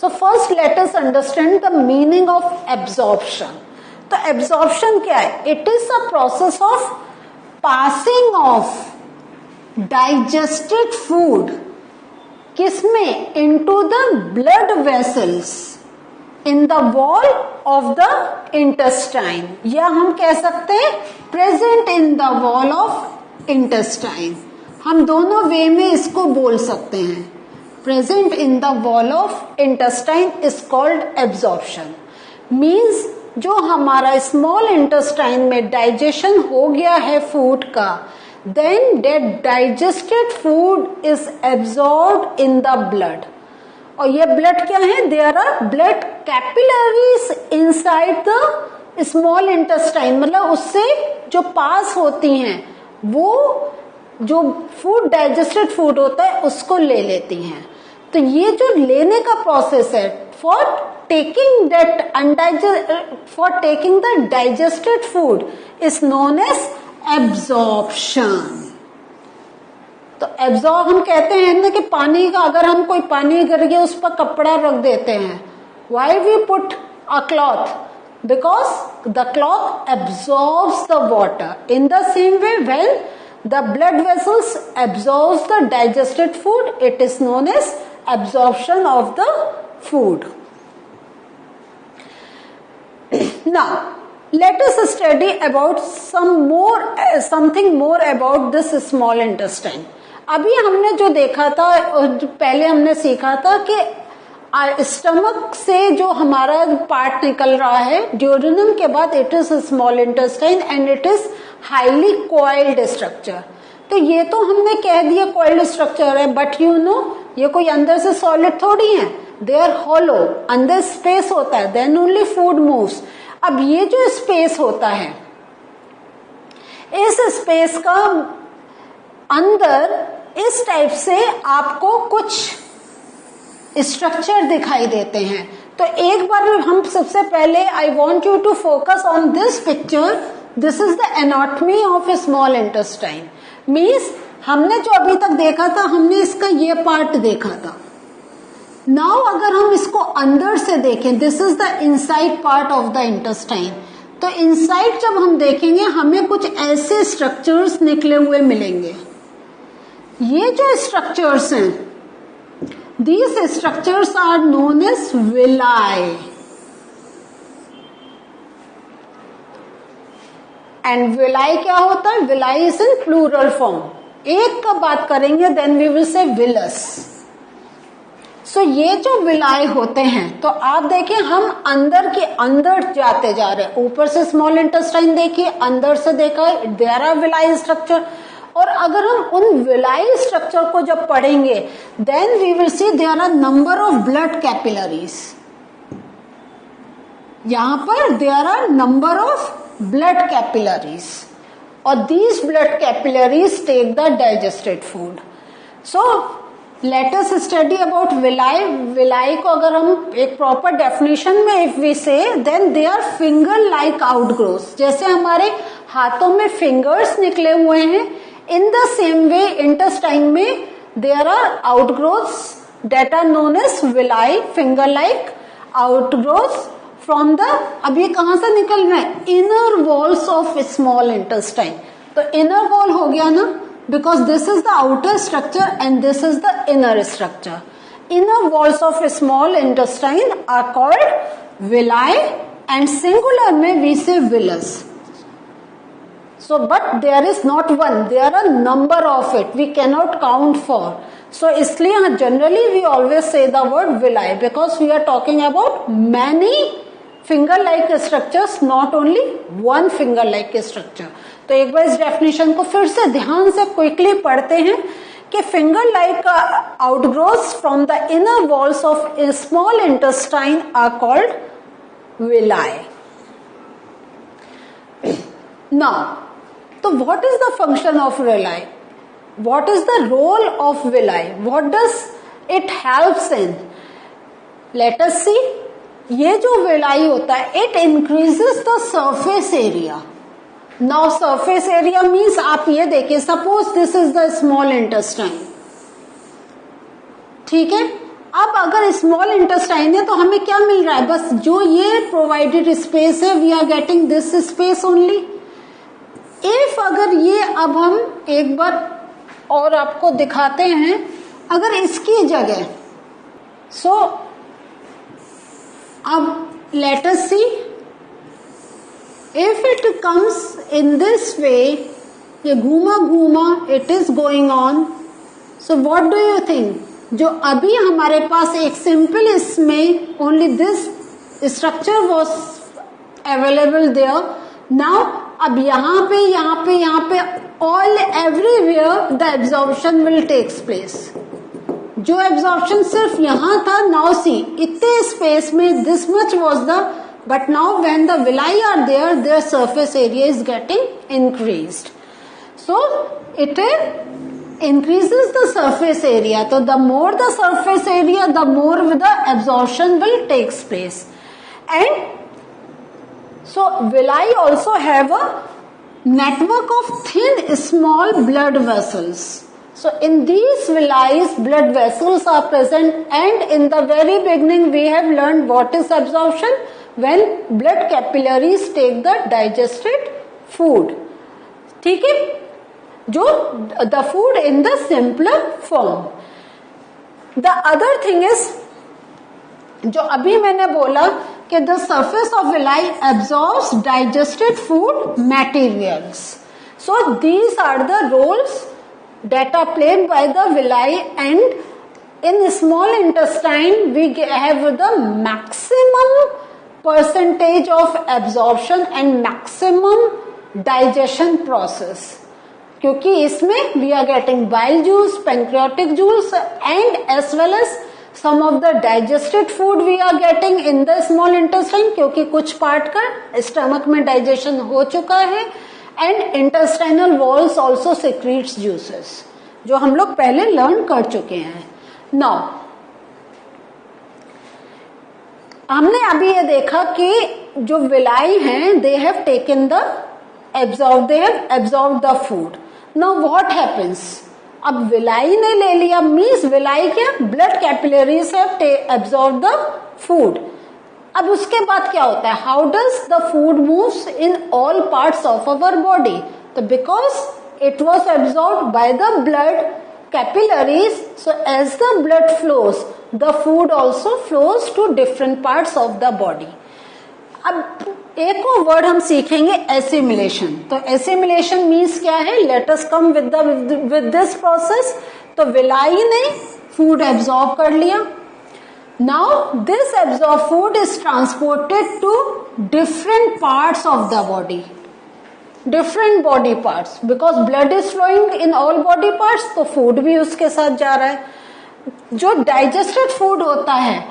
So first let us understand the meaning of absorption. तो absorption क्या है? It is a process of passing of digested food किसमें? Into the blood vessels in the wall of the intestine, या हम कह सकते हैं present in the wall of intestine. हम दोनों वे में इसको बोल सकते हैं. Present in the wall of intestine is called absorption. Means जो हमारा स्मॉल इंटेस्टाइन में डाइजेशन हो गया है फूड का, then that digested food is absorbed in the blood. और ये ब्लड क्या है? There are blood capillaries inside the small intestine. मतलब उससे जो पास होती हैं वो जो फूड डाइजेस्टेड फूड होता है उसको ले लेती हैं. तो ये जो लेने का प्रोसेस है for taking the digested food is known as absorption. तो एब्जॉर्ब हम कहते हैं ना कि पानी का, अगर हम कोई पानी गिर गया उस पर कपड़ा रख देते हैं. Why we put a cloth? Because the cloth absorbs the water. In the same way when the blood vessels absorbs the digested food, it is known as absorption of the food. Now let us study about something more about this small intestine. अभी हमने जो देखा था, पहले हमने सीखा था कि स्टमक से जो हमारा पार्ट निकल रहा है ड्यूडेनम के बाद, it is small intestine and it is highly coiled structure. तो ये तो हमने कह दिया कॉइल्ड स्ट्रक्चर है, बट यू नो ये कोई अंदर से सॉलिड थोड़ी है. दे आर हॉलो, अंदर स्पेस होता है, देन ओनली फूड मूव्स. अब ये जो स्पेस होता है, इस स्पेस का अंदर इस टाइप से आपको कुछ स्ट्रक्चर दिखाई देते हैं. तो एक बार हम सबसे पहले I want you to focus on this picture. This is the anatomy of a small intestine. Means हमने जो अभी तक देखा था, हमने इसका ये पार्ट देखा था. नाउ अगर हम इसको अंदर से देखें, this is the inside part of the intestine. तो इनसाइड जब हम देखेंगे हमें कुछ ऐसे स्ट्रक्चर्स निकले हुए मिलेंगे. ये जो स्ट्रक्चर्स हैं, these structures are known as villi, and villi क्या होता है? villi is in plural form. एक का बात करेंगे then we will say villus. So ये जो villi होते हैं, तो आप देखिए हम अंदर के अंदर जाते जा रहे हैं. ऊपर से स्मॉल इंटेस्टाइन देखिए, अंदर से देखा there are villi structure. और अगर हम उन विलाई स्ट्रक्चर को जब पढ़ेंगे, then we will see there are number of blood capillaries. यहां पर there are number of blood capillaries, और these blood capillaries take the digested food. So let us study about villi. Villi को अगर हम एक प्रॉपर डेफिनेशन में if we say, then they are finger like outgrowth. जैसे हमारे हाथों में फिंगर्स निकले हुए हैं, in the same way intestine में there are outgrowths that are known as villi, finger like outgrowths from the, अब ये कहां से निकल रहे हैं? inner walls of small intestine. तो inner wall हो गया ना, because this is the outer structure and this is the inner structure. Inner walls of small intestine are called villi and singular में we say villus. So, but there is not one, there are number of it, we cannot count for. So, इसलिए generally we always say the word villi because we are talking about many finger-like structures, not only one finger-like structure. तो एक बार इस definition को फिर से ध्यान से quickly पढ़ते हैं कि finger-like outgrowths from the inner walls of a small intestine are called villi. Now, so what is the function of villi? What is the role of villi? What does it helps in? Let us see. ये जो villi होता है, it increases the surface area. Now surface area means आप ये देखिए, suppose this is the small intestine. ठीक है. अब अगर स्मॉल इंटेस्टाइन है तो हमें क्या मिल रहा है, बस जो ये प्रोवाइडेड स्पेस है we are getting this space only. If अगर ये, अब हम एक बार और आपको दिखाते हैं, अगर इसकी जगह अब let us see if it comes in this way, ये घूमा घूमा it is going on, so what do you think, जो अभी हमारे पास एक सिंपल इसमें only this structure was available there, now अब यहाँ पे all everywhere the absorption will takes place. जो एब्जॉर्प्शन सिर्फ यहाँ था, नाउ सी इतने स्पेस में this much was the, but now when the villi are there, their surface area is getting increased, so it increases the surface area. So the more the surface area, the more the absorption will takes place. And so villi also have a network of thin small blood vessels. So in these villi blood vessels are present, and in the very beginning we have learned what is absorption, when blood capillaries take the digested food. ठीक है, जो the food in the simpler form. The other thing is, जो अभी मैंने बोला कि the surface of villi absorbs digested food materials, so these are the roles that are played by the villi, and in small intestine we have the maximum percentage of absorption and maximum digestion process, क्योंकि इसमें we are getting bile juice, pancreatic juice, and as well as some of the digested food we are getting in the small intestine, क्योंकि कुछ part का stomach में digestion हो चुका है, and intestinal walls also secretes juices, जो हम लोग पहले लर्न कर चुके हैं। नाउ हमने अभी ये देखा कि जो विलाई हैं they have taken the they have absorbed the food. Now what happens? अब विलाई ने ले लिया, मीन्स विलाई क्या, blood capillaries have absorbed the food. अब उसके बाद क्या होता है, how does the food moves in all parts of our body, तो because it was absorbed by the blood capillaries, so as the blood flows the food also flows to different parts of the body. अब एक और word हम सीखेंगे, assimilation. तो assimilation means क्या है, let us come with this process. तो villi ने फूड एब्जॉर्ब कर लिया, now this absorb food is transported to different parts of the body, different body parts, because blood is flowing in all body parts, तो food भी उसके साथ जा रहा है। जो डाइजेस्टेड फूड होता है,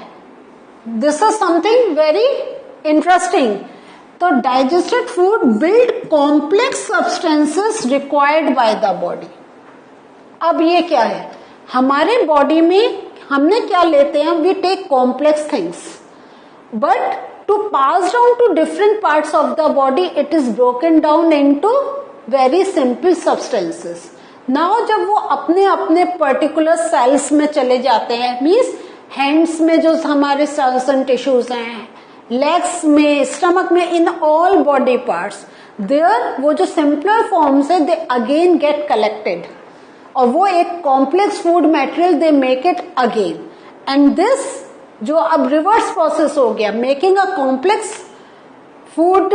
this is something very interesting. तो digested food build complex substances required by the body. अब ये क्या है, हमारे बॉडी में हमने क्या लेते हैं, we take complex things, but to pass down to different parts of the body it is broken down into very simple substances. Now जब वो अपने अपने particular cells में चले जाते हैं, means hands में जो हमारे cells and tissues हैं, legs में, stomach में, in all body parts there वो जो simpler forms है they again get collected और वो एक complex food material they make it again, and this जो अब रिवर्स प्रोसेस हो गया, making a complex food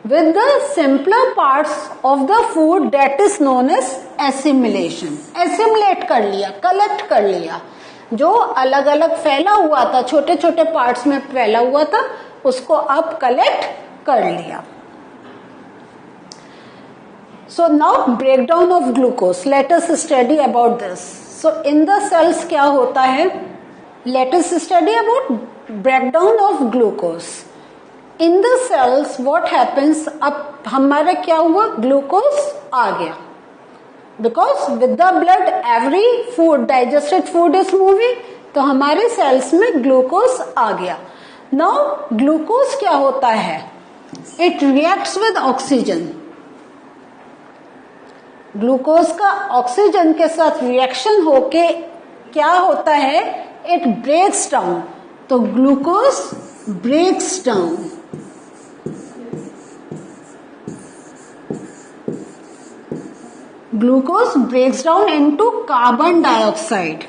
with the simpler parts of the food, that is known as assimilation. Assimilate कर लिया, collect कर लिया, जो अलग अलग फैला हुआ था, छोटे छोटे पार्ट्स में फैला हुआ था, उसको अब कलेक्ट कर लिया। So now break down of glucose, let us study about this. So in the cells क्या होता है, let us study about breakdown of glucose in the cells. What happens, अब हमारा क्या हुआ, ग्लूकोज आ गया, because with the blood every food, digested food is moving, तो हमारे सेल्स में ग्लूकोज आ गया। now ग्लूकोज क्या होता है, it reacts with oxygen, glucose का ऑक्सीजन के साथ रिएक्शन होके क्या होता है it breaks down. तो glucose breaks down. Glucose breaks down into carbon dioxide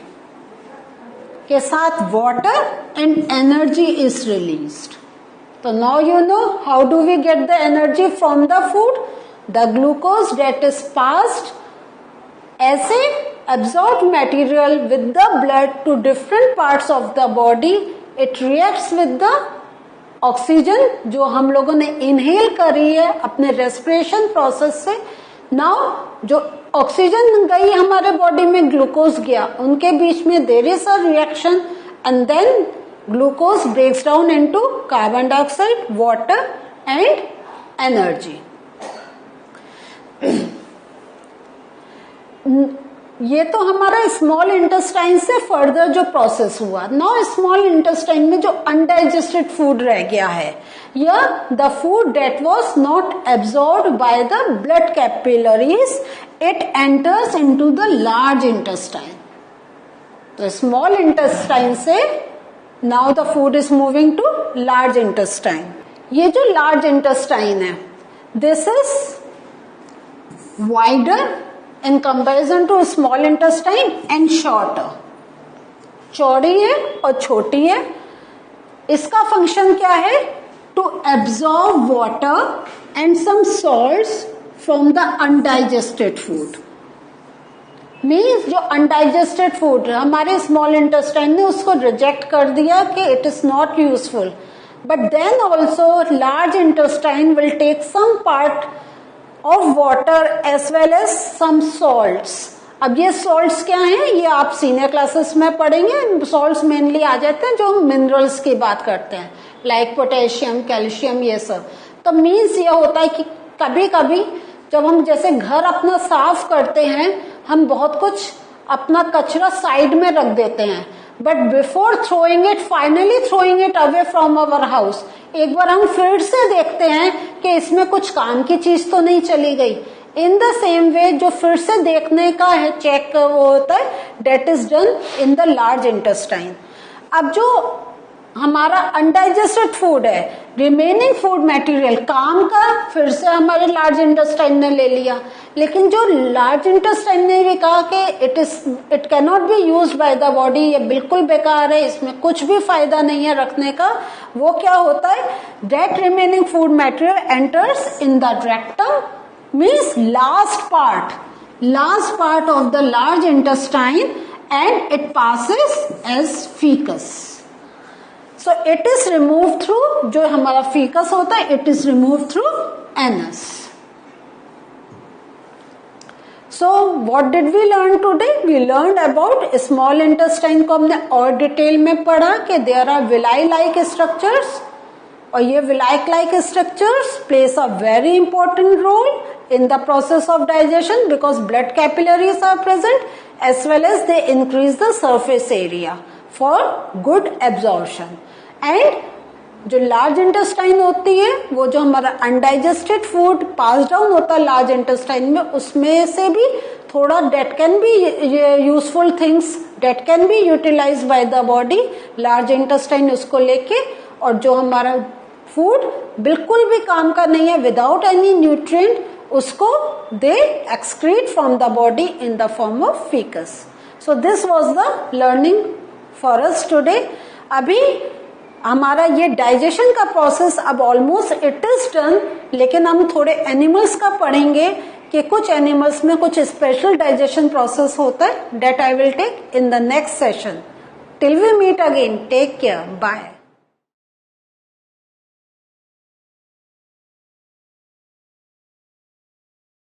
के साथ water and energy is released. So now you know how do we get the energy from the food? The glucose that is passed as a absorbed material with the blood to different parts of the body, it reacts with the oxygen जो हम लोगों ने inhale करी है अपने respiration process से. Now जो oxygen गई हमारे बॉडी में, ग्लूकोज गया, उनके बीच में there is a reaction and then glucose breaks down into carbon dioxide, water and energy. ये तो हमारा स्मॉल इंटेस्टाइन से फर्दर जो प्रोसेस हुआ. नाउ स्मॉल इंटेस्टाइन में जो अनडाइजेस्टेड फूड रह गया है, या the food that was not absorbed by the blood capillaries, it enters into the large intestine. तो स्मॉल इंटेस्टाइन से now the food is moving to large intestine. ये जो लार्ज इंटेस्टाइन है, this is wider in comparison to small intestine and shorter. चौड़ी है और छोटी है. इसका फंक्शन क्या है? To absorb water and some salts from the undigested food. Means जो अनडाइजेस्टेड फूड हमारे स्मॉल इंटेस्टाइन ने उसको रिजेक्ट कर दिया कि it is not useful, but then also large intestine will take some part of water as well as some salts. अब ये salts क्या हैं, ये आप सीनियर क्लासेस में पढ़ेंगे. salts मेनली आ जाते हैं जो हम मिनरल्स की बात करते हैं, लाइक पोटेशियम, कैल्शियम, ये सब. तो मीन्स ये होता है कि कभी कभी जब हम जैसे घर अपना साफ करते हैं, हम बहुत कुछ अपना कचरा साइड में रख देते हैं, but before throwing it, finally throwing it away from our house, एक बार हम फिर से देखते हैं कि इसमें कुछ काम की चीज तो नहीं चली गई. इन द सेम वे जो फिर से देखने का है, चेक वो होता है, that is done in the large intestine. अब जो हमारा अनडाइजेस्टेड फूड है, रिमेनिंग फूड मटेरियल, काम का फिर से हमारे लार्ज इंटेस्टाइन ने ले लिया, लेकिन जो लार्ज इंटेस्टाइन ने भी कहा कि it can not be used by the body, ये बिल्कुल बेकार है, इसमें कुछ भी फायदा नहीं है रखने का. वो क्या होता है? That remaining food material enters in the rectum, means last part of the large intestine, and it passes as faeces. So it is removed through, जो हमारा फीकस होता है, it is removed through anus. So what did we learn today? We learned about small intestine को हमने और detail में पढ़ा कि there are villi-like structures, और ये villi-like structures plays a very important role in the process of digestion because blood capillaries are present as well as they increase the surface area for good absorption. And जो large intestine होती है, वो जो हमारा undigested food पास down होता है large intestine में, उसमें से भी थोड़ा that can be useful things that can be utilised by the body. Large intestine उसको लेके, और जो हमारा फूड बिल्कुल भी काम का नहीं है, विदाउट एनी न्यूट्रिएंट, उसको दे excrete from the body in the form of faeces. So this was the learning for us today. अभी हमारा ये डाइजेशन का प्रोसेस अब ऑलमोस्ट इट इज डन, लेकिन हम थोड़े एनिमल्स का पढ़ेंगे कि कुछ एनिमल्स में कुछ स्पेशल डाइजेशन प्रोसेस होता है. That I will take in the next session. Till we meet again, take care, bye.